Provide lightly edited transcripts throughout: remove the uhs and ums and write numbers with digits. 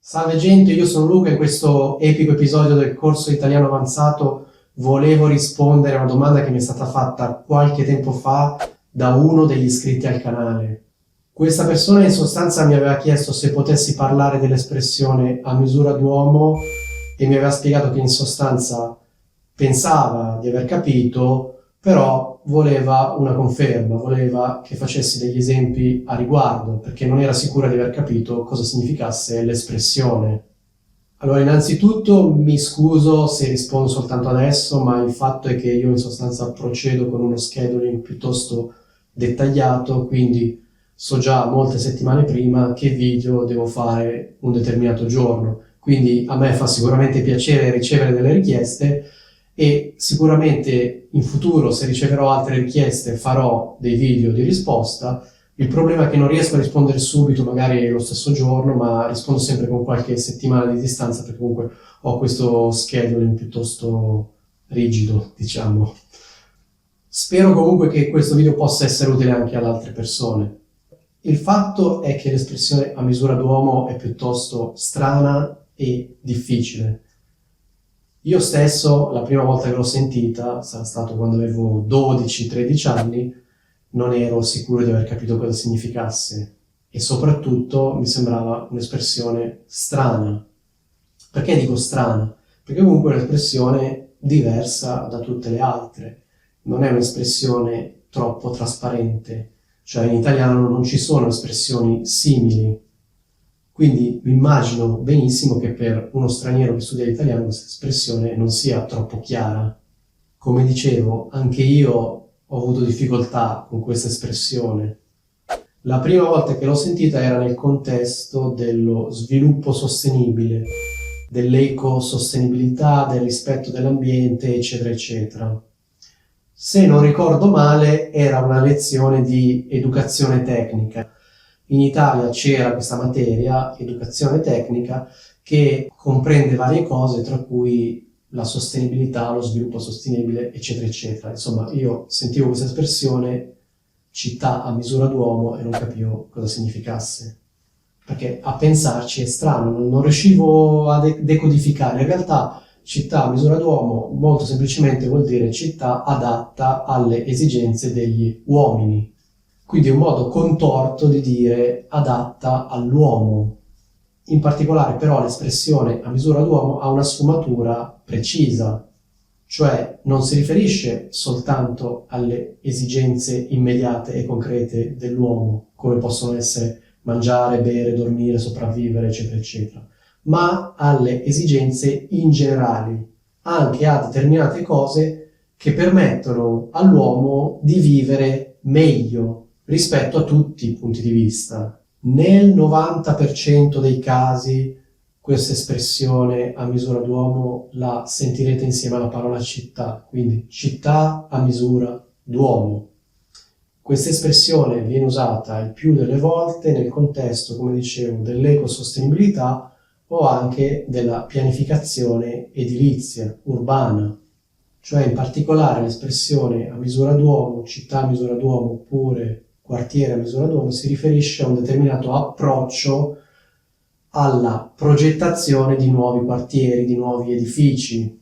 Salve gente, io sono Luca e in questo epico episodio del corso italiano avanzato volevo rispondere a una domanda che mi è stata fatta qualche tempo fa da uno degli iscritti al canale. Questa persona in sostanza mi aveva chiesto se potessi parlare dell'espressione a misura d'uomo e mi aveva spiegato che in sostanza pensava di aver capito, però voleva una conferma, voleva che facessi degli esempi a riguardo, perché non era sicura di aver capito cosa significasse l'espressione. Allora, innanzitutto mi scuso se rispondo soltanto adesso, ma il fatto è che io in sostanza procedo con uno scheduling piuttosto dettagliato, quindi so già molte settimane prima che video devo fare un determinato giorno. Quindi a me fa sicuramente piacere ricevere delle richieste e sicuramente in futuro, se riceverò altre richieste, farò dei video di risposta. Il problema è che non riesco a rispondere subito, magari lo stesso giorno, ma rispondo sempre con qualche settimana di distanza, perché comunque ho questo scheduling piuttosto rigido, diciamo. Spero comunque che questo video possa essere utile anche ad altre persone. Il fatto è che l'espressione a misura d'uomo è piuttosto strana e difficile. Io stesso, la prima volta che l'ho sentita, sarà stato quando avevo 12-13 anni, non ero sicuro di aver capito cosa significasse e soprattutto mi sembrava un'espressione strana. Perché dico strana? Perché comunque è un'espressione diversa da tutte le altre, non è un'espressione troppo trasparente, cioè in italiano non ci sono espressioni simili. Quindi mi immagino benissimo che per uno straniero che studia l'italiano questa espressione non sia troppo chiara. Come dicevo, anche io ho avuto difficoltà con questa espressione. La prima volta che l'ho sentita era nel contesto dello sviluppo sostenibile, dell'ecosostenibilità, del rispetto dell'ambiente, eccetera, eccetera. Se non ricordo male, era una lezione di educazione tecnica. In Italia c'era questa materia, educazione tecnica, che comprende varie cose, tra cui la sostenibilità, lo sviluppo sostenibile, eccetera, eccetera. Insomma, io sentivo questa espressione, città a misura d'uomo, e non capivo cosa significasse. Perché a pensarci è strano, non riuscivo a decodificare. In realtà, città a misura d'uomo molto semplicemente vuol dire città adatta alle esigenze degli uomini. Quindi è un modo contorto di dire adatta all'uomo. In particolare però l'espressione a misura d'uomo ha una sfumatura precisa, cioè non si riferisce soltanto alle esigenze immediate e concrete dell'uomo, come possono essere mangiare, bere, dormire, sopravvivere, eccetera, eccetera, ma alle esigenze in generale, anche a determinate cose che permettono all'uomo di vivere meglio rispetto a tutti i punti di vista. Nel 90% dei casi questa espressione a misura d'uomo la sentirete insieme alla parola città, quindi città a misura d'uomo. Questa espressione viene usata il più delle volte nel contesto, come dicevo, dell'ecosostenibilità o anche della pianificazione edilizia urbana. Cioè in particolare l'espressione a misura d'uomo, città a misura d'uomo oppure quartiere a misura d'uomo si riferisce a un determinato approccio alla progettazione di nuovi quartieri, di nuovi edifici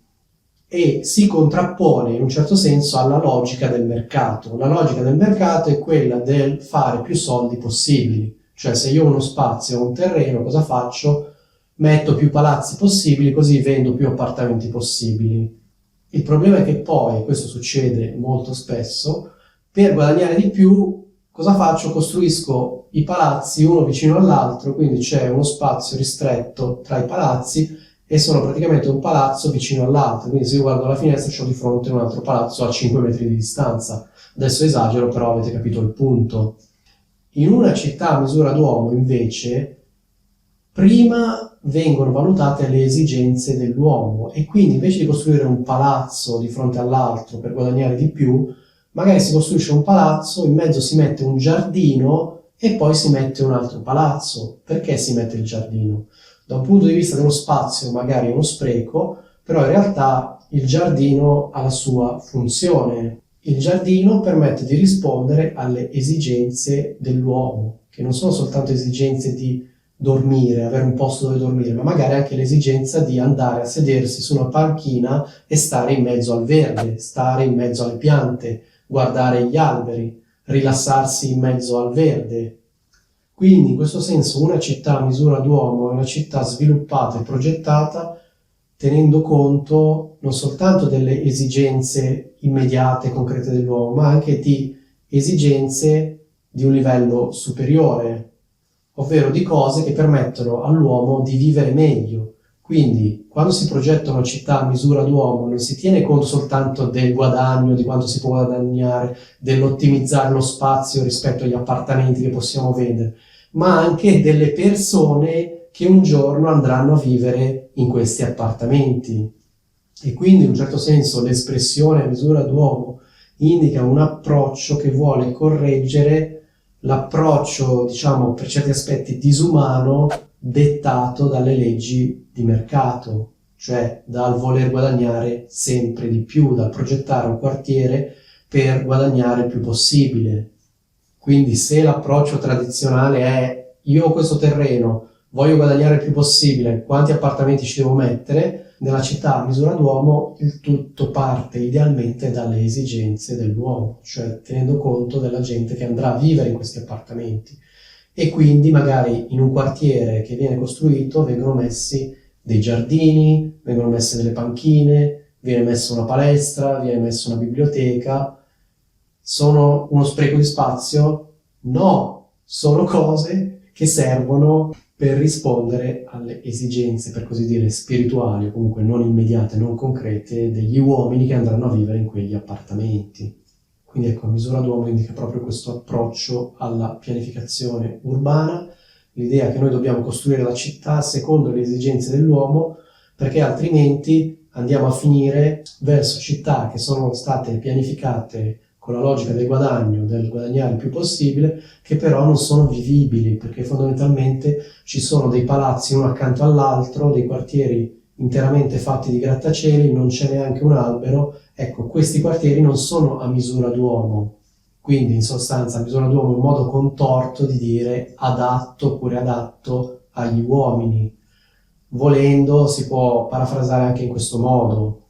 e si contrappone in un certo senso alla logica del mercato. La logica del mercato è quella del fare più soldi possibili, cioè se io ho uno spazio, ho un terreno, cosa faccio? Metto più palazzi possibili così vendo più appartamenti possibili. Il problema è che poi, e questo succede molto spesso, per guadagnare di più, cosa faccio? Costruisco i palazzi uno vicino all'altro, quindi c'è uno spazio ristretto tra i palazzi e sono praticamente un palazzo vicino all'altro, quindi se io guardo alla finestra ho di fronte un altro palazzo a 5 metri di distanza. Adesso esagero, però avete capito il punto. In una città a misura d'uomo, invece, prima vengono valutate le esigenze dell'uomo e quindi invece di costruire un palazzo di fronte all'altro per guadagnare di più, magari si costruisce un palazzo, in mezzo si mette un giardino e poi si mette un altro palazzo. Perché si mette il giardino? Da un punto di vista dello spazio magari è uno spreco, però in realtà il giardino ha la sua funzione. Il giardino permette di rispondere alle esigenze dell'uomo, che non sono soltanto esigenze di dormire, avere un posto dove dormire, ma magari anche l'esigenza di andare a sedersi su una panchina e stare in mezzo al verde, stare in mezzo alle piante, guardare gli alberi, rilassarsi in mezzo al verde. Quindi in questo senso una città a misura d'uomo è una città sviluppata e progettata tenendo conto non soltanto delle esigenze immediate, concrete dell'uomo, ma anche di esigenze di un livello superiore, ovvero di cose che permettono all'uomo di vivere meglio. Quindi, quando si progetta una città a misura d'uomo, non si tiene conto soltanto del guadagno, di quanto si può guadagnare, dell'ottimizzare lo spazio rispetto agli appartamenti che possiamo vendere, ma anche delle persone che un giorno andranno a vivere in questi appartamenti. E quindi, in un certo senso, l'espressione a misura d'uomo indica un approccio che vuole correggere l'approccio, diciamo, per certi aspetti disumano, dettato dalle leggi di mercato, cioè dal voler guadagnare sempre di più, dal progettare un quartiere per guadagnare il più possibile. Quindi se l'approccio tradizionale è io ho questo terreno, voglio guadagnare il più possibile, quanti appartamenti ci devo mettere, nella città a misura d'uomo il tutto parte idealmente dalle esigenze dell'uomo, cioè tenendo conto della gente che andrà a vivere in questi appartamenti. E quindi magari in un quartiere che viene costruito vengono messi dei giardini, vengono messe delle panchine, viene messa una palestra, viene messa una biblioteca. Sono uno spreco di spazio? No, sono cose che servono per rispondere alle esigenze, per così dire, spirituali, o comunque non immediate, non concrete, degli uomini che andranno a vivere in quegli appartamenti. Quindi ecco, a misura d'uomo indica proprio questo approccio alla pianificazione urbana, l'idea che noi dobbiamo costruire la città secondo le esigenze dell'uomo, perché altrimenti andiamo a finire verso città che sono state pianificate con la logica del guadagno, del guadagnare il più possibile, che però non sono vivibili, perché fondamentalmente ci sono dei palazzi uno accanto all'altro, dei quartieri interamente fatti di grattacieli, non c'è neanche un albero. Ecco, questi quartieri non sono a misura d'uomo, quindi in sostanza a misura d'uomo è un modo contorto di dire adatto oppure adatto agli uomini. Volendo si può parafrasare anche in questo modo.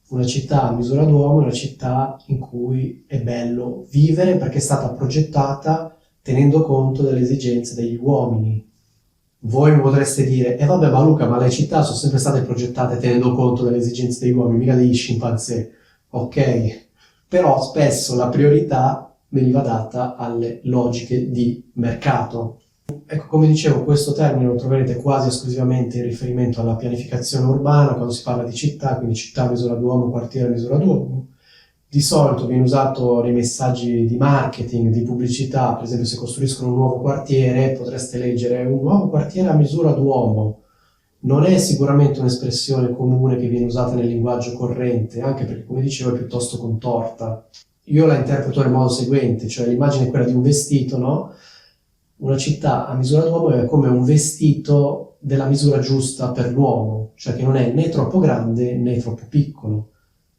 Una città a misura d'uomo è una città in cui è bello vivere perché è stata progettata tenendo conto delle esigenze degli uomini. Voi mi potreste dire, vabbè ma Luca, ma le città sono sempre state progettate tenendo conto delle esigenze degli uomini, mica degli scimpanzé. Ok, però spesso la priorità veniva data alle logiche di mercato. Ecco, come dicevo, questo termine lo troverete quasi esclusivamente in riferimento alla pianificazione urbana, quando si parla di città, quindi città a misura d'uomo, quartiere a misura d'uomo. Di solito viene usato nei messaggi di marketing, di pubblicità, per esempio se costruiscono un nuovo quartiere, potreste leggere un nuovo quartiere a misura d'uomo. Non è sicuramente un'espressione comune che viene usata nel linguaggio corrente, anche perché, come dicevo, è piuttosto contorta. Io la interpreto nel modo seguente, cioè l'immagine è quella di un vestito, no? Una città a misura d'uomo è come un vestito della misura giusta per l'uomo, cioè che non è né troppo grande né troppo piccolo.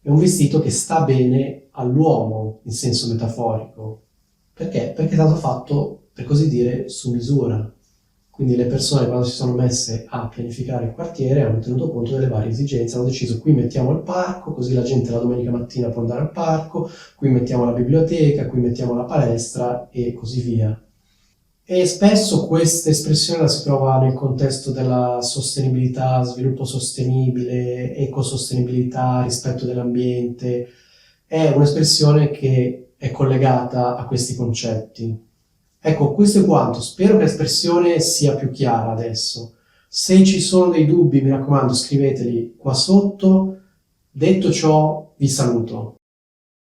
È un vestito che sta bene all'uomo, in senso metaforico. Perché? Perché è stato fatto, per così dire, su misura. Quindi le persone, quando si sono messe a pianificare il quartiere, hanno tenuto conto delle varie esigenze, hanno deciso qui mettiamo il parco, così la gente la domenica mattina può andare al parco, qui mettiamo la biblioteca, qui mettiamo la palestra e così via. E spesso questa espressione la si trova nel contesto della sostenibilità, sviluppo sostenibile, ecosostenibilità, rispetto dell'ambiente. È un'espressione che è collegata a questi concetti. Ecco, questo è quanto. Spero che l'espressione sia più chiara adesso. Se ci sono dei dubbi, mi raccomando, scriveteli qua sotto. Detto ciò, vi saluto.